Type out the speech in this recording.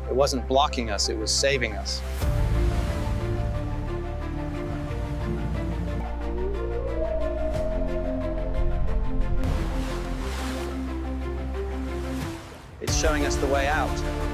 It wasn't blocking us, it was saving us. It's showing us the way out.